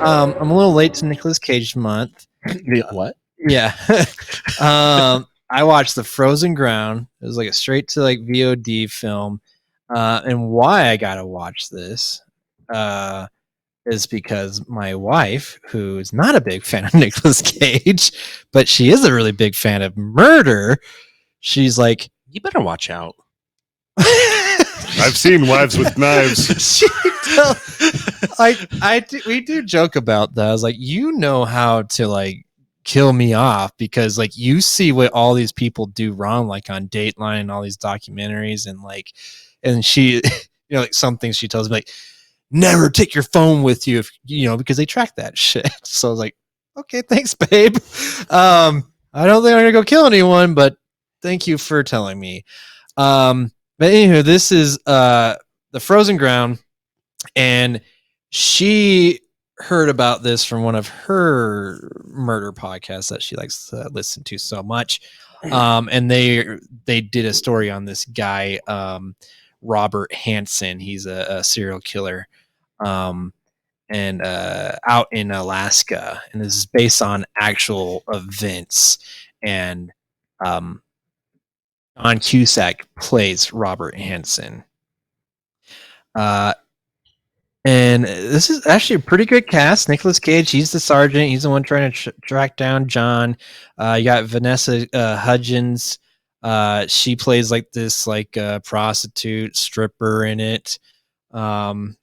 I'm a little late to Nicolas Cage month. What? Yeah. I watched The Frozen Ground. It was like a straight to like VOD film. And why I gotta watch this is because my wife, who is not a big fan of Nicolas Cage, but she is a really big fan of murder, she's like, you better watch out. I've seen Wives with Knives. We do joke about that. I was like, you know how to like kill me off because like you see what all these people do wrong, like on Dateline and all these documentaries, and she, like some things she tells me like, never take your phone with you if because they track that shit. So I was like, okay, thanks, babe. I don't think I'm gonna go kill anyone, but thank you for telling me. But anywho, this is The Frozen Ground, and she heard about this from one of her murder podcasts that she likes to listen to so much. And they did a story on this guy, Robert Hansen. He's a serial killer, and out in Alaska, and this is based on actual events. And John Cusack plays Robert Hansen. And this is actually a pretty good cast. Nicolas Cage, he's the sergeant. He's the one trying to track down John. You got Vanessa Hudgens. She plays like this prostitute stripper in it,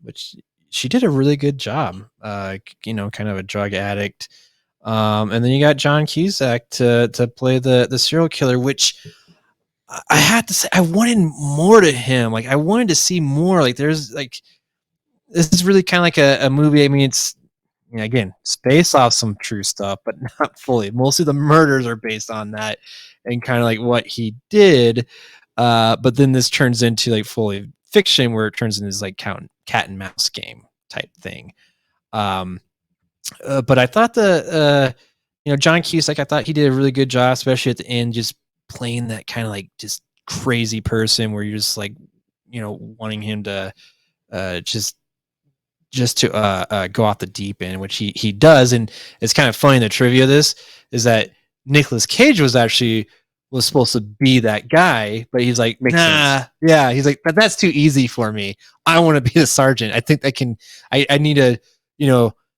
which she did a really good job. Kind of a drug addict. And then you got John Cusack to play the serial killer, which I had to say I wanted more to him. Like I wanted to see more. Like there's like. This is really kind of like a movie. I mean, it's again, it's based off some true stuff, but not fully. Mostly the murders are based on that and kind of like what he did. But then this turns into like fully fiction where it turns into this like cat and mouse game type thing. But I thought John Cusack, I thought he did a really good job, especially at the end, just playing that kind of like just crazy person where you're just like, wanting him to just to go off the deep end, which he does. And it's kind of funny. The trivia of this is that Nicolas Cage was supposed to be that guy, but he's like, nah, yeah. He's like, but that's too easy for me. I want to be the sergeant. I think I need to,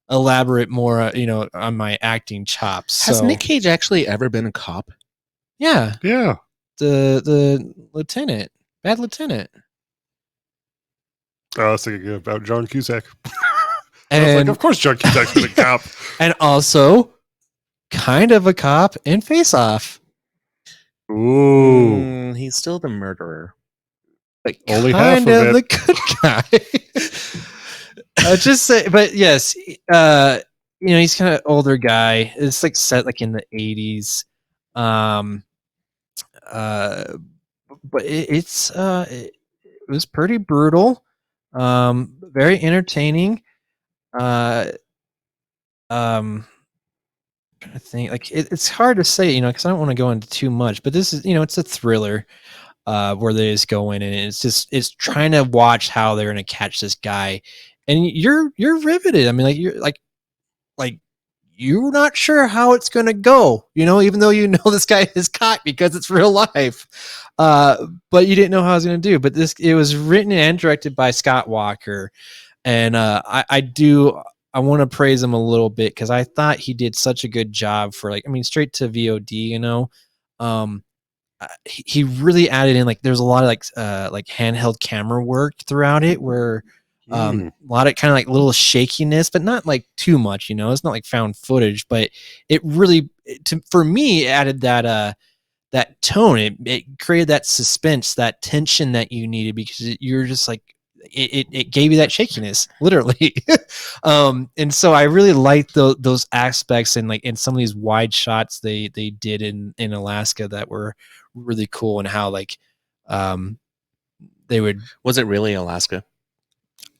elaborate more, on my acting chops. Has Nick Cage actually ever been a cop? Yeah. Yeah. The lieutenant, bad lieutenant. I was thinking about John Cusack. And I was like, of course John Cusack's been a cop. And also kind of a cop in Face Off. Ooh. He's still the murderer. Like only half of it. The good guy. Just say, but yes, he's kind of older guy. It's like set like in the 80s. But it was pretty brutal. Very entertaining. I think like it's hard to say, because I don't want to go into too much, but this is, it's a thriller, where they just go in and it's trying to watch how they're going to catch this guy, and you're riveted. I mean, like you're like you're not sure how it's going to go, even though this guy is caught because it's real life. But you didn't know how I was going to do. But it was written and directed by Scott Walker. And I want to praise him a little bit because I thought he did such a good job for straight to VOD, he really added in, there's a lot of handheld camera work throughout it where a lot of kind of little shakiness, but not too much, it's not like found footage, but it really, for me, added that tone. It created that suspense, that tension that you needed because you're just it gave you that shakiness, literally. And so I really liked those aspects and in some of these wide shots they did in Alaska that were really cool, and how they would. Was it really Alaska?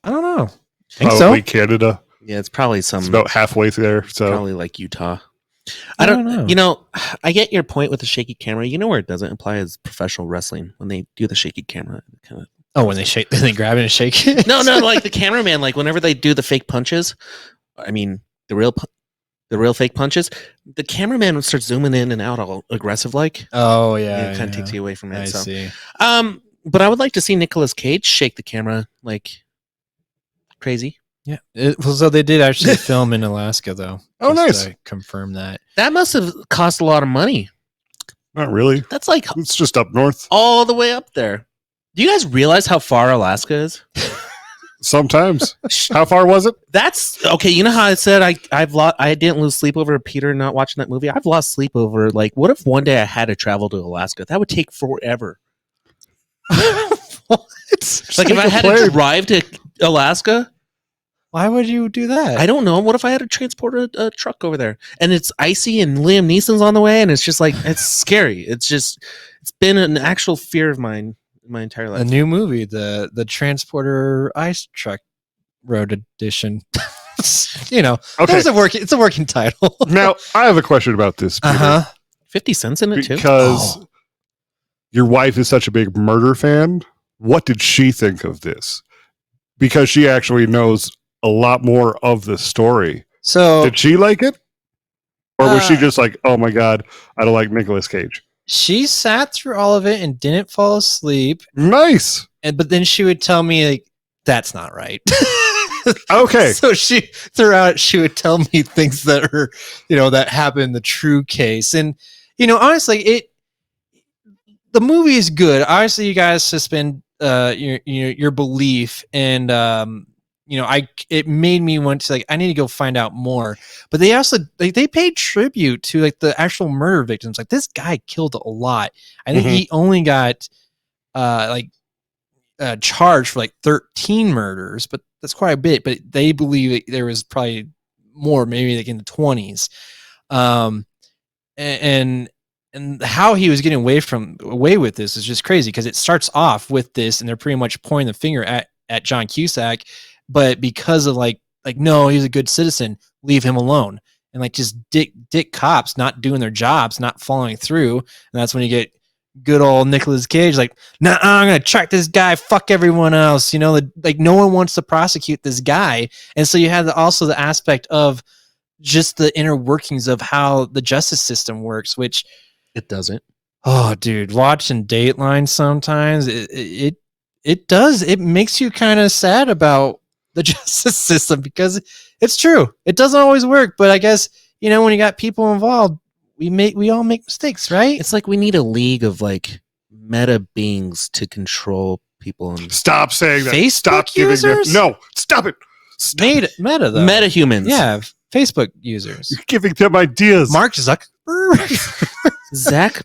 I don't know. Probably Canada. Yeah, it's probably It's about halfway there. So probably like Utah. I don't know. I get your point with the shaky camera. You know where it doesn't apply is professional wrestling when they do the shaky camera. Kind of. Oh, when they grab it and shake it. No, like the cameraman. Like whenever they do the fake punches, I mean, the real fake punches, the cameraman would start zooming in and out all aggressive like. Oh yeah, it kind of takes you away from it. I see. But I would like to see Nicolas Cage shake the camera like crazy. Yeah. So they did actually film in Alaska, though. Oh, nice. Confirm that. That must have cost a lot of money. Not really. That's like it's just up north. All the way up there. Do you guys realize how far Alaska is? Sometimes. How far was it? That's okay. You know how I said I didn't lose sleep over Peter not watching that movie. I've lost sleep over like what if one day I had to travel to Alaska? That would take forever. What? Like if I had to drive to Alaska. Why would you do that? I don't know. What if I had to transport a truck over there and it's icy and Liam Neeson's on the way and it's just like it's scary. It's been an actual fear of mine my entire life. A new movie, the Transporter Ice Truck Road Edition. Okay. It's a working title. Now I have a question about this. 50 cents in it too? Because your wife is such a big murder fan. What did she think of this? Because she actually knows a lot more of the story. So did she like it? Or was she just like, oh my God, I don't like Nicolas Cage? She sat through all of it and didn't fall asleep. Nice. But then she would tell me like, that's not right. Okay. So she would tell me things that are, that happened in the true case. And, honestly, the movie is good. Obviously you guys suspend your belief and, it made me want to I need to go find out more. But they also they paid tribute to the actual murder victims. Like this guy killed a lot. I think he only got charged for 13 murders, but that's quite a bit. But they believe there was probably more, maybe in the 20s. And how he was getting away with this is just crazy because it starts off with this, and they're pretty much pointing the finger at John Cusack. But because of no, he's a good citizen, leave him alone. And just dick cops not doing their jobs, not following through. And that's when you get good old Nicolas Cage, nah, I'm going to track this guy, fuck everyone else. No one wants to prosecute this guy. And so you have also the aspect of just the inner workings of how the justice system works, which it doesn't. Oh, dude, watching Dateline sometimes, it does. It makes you kind of sad about the justice system because it's true. It doesn't always work, but I guess, when you got people involved, we all make mistakes, right? It's like we need a league of meta beings to control people. And stop saying that. Facebook stop users? Giving them. No, stop it. Meta though. Meta humans. Yeah, Facebook users. You're giving them ideas. Mark Zuckerberg. Zach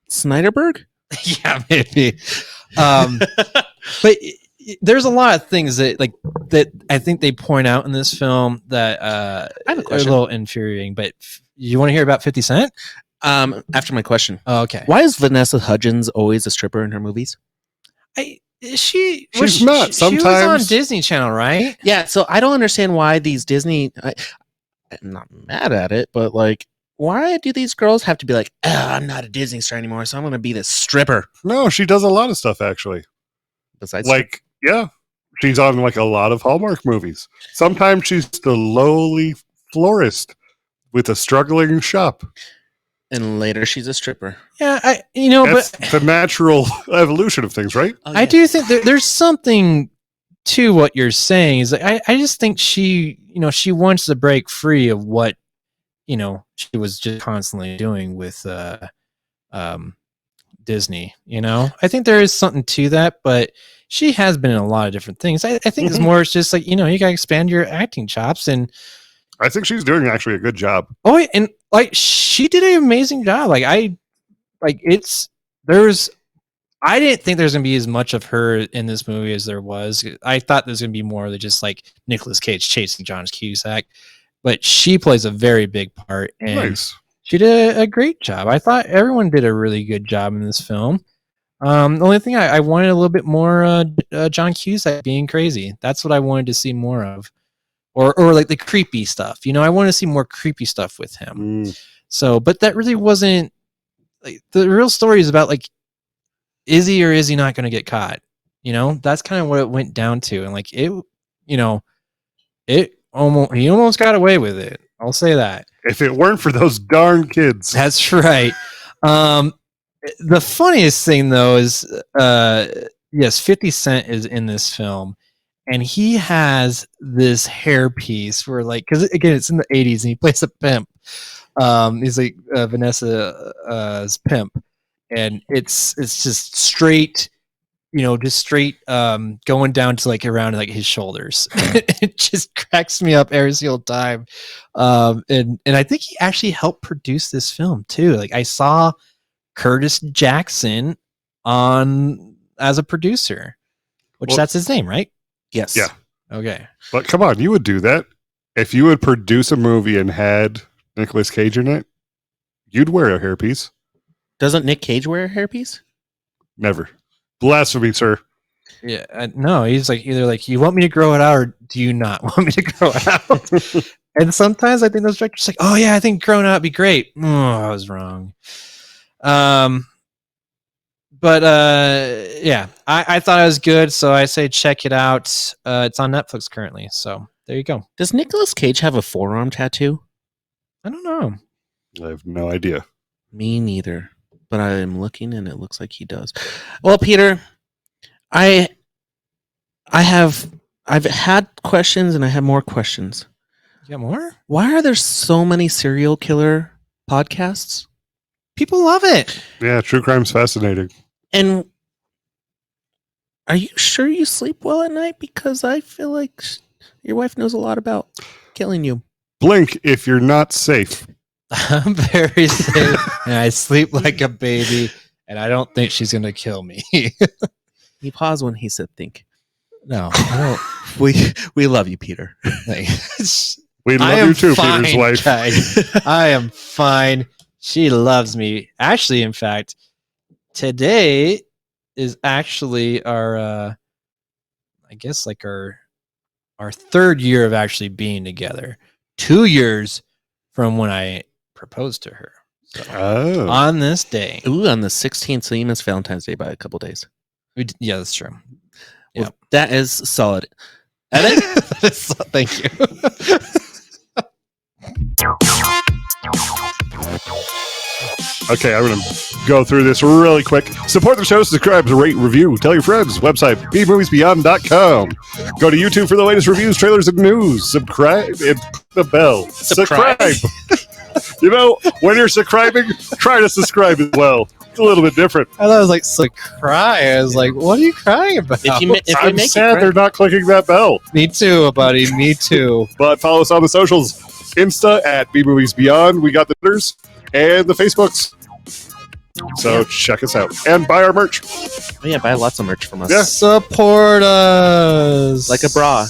Snyderberg? Yeah, maybe. But there's a lot of things that I think they point out in this film that I have a are a question. little infuriating. But you want to hear about 50 Cent? After my question. Oh, okay. Why is Vanessa Hudgens always a stripper in her movies? She's not. Sometimes she was on Disney Channel, right? Yeah. So I don't understand why these Disney. I'm not mad at it, but why do these girls have to be I'm not a Disney star anymore, so I'm going to be this stripper? No, she does a lot of stuff actually. Besides, yeah, she's on a lot of Hallmark movies. Sometimes she's the lowly florist with a struggling shop, and later she's a stripper. Yeah, That's but the natural evolution of things, right? Oh, yeah. I do think there's something to what you're saying. Is I just think she wants to break free of what she was just constantly doing with Disney. I think there is something to that, but she has been in a lot of different things. I think it's more. It's just you gotta expand your acting chops, and I think she's doing actually a good job. Oh, and she did an amazing job. I didn't think there's gonna be as much of her in this movie as there was. I thought there's gonna be more than just Nicolas Cage chasing John Cusack, but she plays a very big part, and Nice. She did a great job. I thought everyone did a really good job in this film. The only thing I wanted a little bit more John Cusack being crazy. That's what I wanted to see more of, or the creepy stuff. I wanted to see more creepy stuff with him. So, but that really wasn't the real story is about is he or is he not going to get caught? That's kind of what it went down to, and almost got away with it. I'll say that. If it weren't for those darn kids. That's right. The funniest thing though is, yes, 50 Cent is in this film, and he has this hairpiece where, like, because again, it's in the 80s, and he plays a pimp. He's like Vanessa's pimp, and it's just straight, just straight going down to like around like his shoulders. It just cracks me up every single time. And I think he actually helped produce this film too. Like, I saw Curtis Jackson as a producer, which that's his name, right? Yes. Yeah. Okay. But come on, you would do that. If you would produce a movie and had Nicolas Cage in it, you'd wear a hairpiece. Doesn't Nick Cage wear a hairpiece? Never. Blasphemy, sir. Yeah. No, he's like, either like, you want me to grow it out or do you not want me to grow it out? And sometimes I think those directors like, oh yeah, I think growing out would be great. Oh, I was wrong. But yeah, I thought it was good, so I say check it out. It's on Netflix currently, so there you go. Does Nicolas Cage have a forearm tattoo? I don't know. I have no idea. Me neither, but I am looking, and it looks like he does. Well, Peter, I've had questions, and I have more questions. You got more? Why are there so many serial killer podcasts? People love it. Yeah, true crime's fascinating. And are you sure you sleep well at night? Because I feel like your wife knows a lot about killing you. Blink if you're not safe. I'm very safe, and I sleep like a baby, and I don't think she's going to kill me. He paused when he said think. No, I don't. We love you, Peter. We love you too, fine, Peter's wife. Guys. I am fine. She loves me. Actually, in fact, today is actually our I guess like our third year of actually being together. 2 years from when I proposed to her. So, on this day. Ooh, on the 16th, so you missed Valentine's Day by a couple days. Yeah, that's true. Well, yeah, that is solid. Edit? Thank you. Okay, I'm going to go through this really quick. Support the show, subscribe, rate, review, tell your friends. Website, bmoviesbeyond.com. Go to YouTube for the latest reviews, trailers, and news. Subscribe and click the bell. Subscribe. When you're subscribing, try to subscribe as well. It's a little bit different. I thought it was like cry. I was like, what are you crying about? I'm sad they're not clicking that bell. Me too, buddy. Me too. But follow us on the socials. Insta at bmoviesbeyond. We got the Twitters and the Facebooks. So check us out. And buy our merch. Oh, yeah, buy lots of merch from us. Yeah. Support us. Like a bra.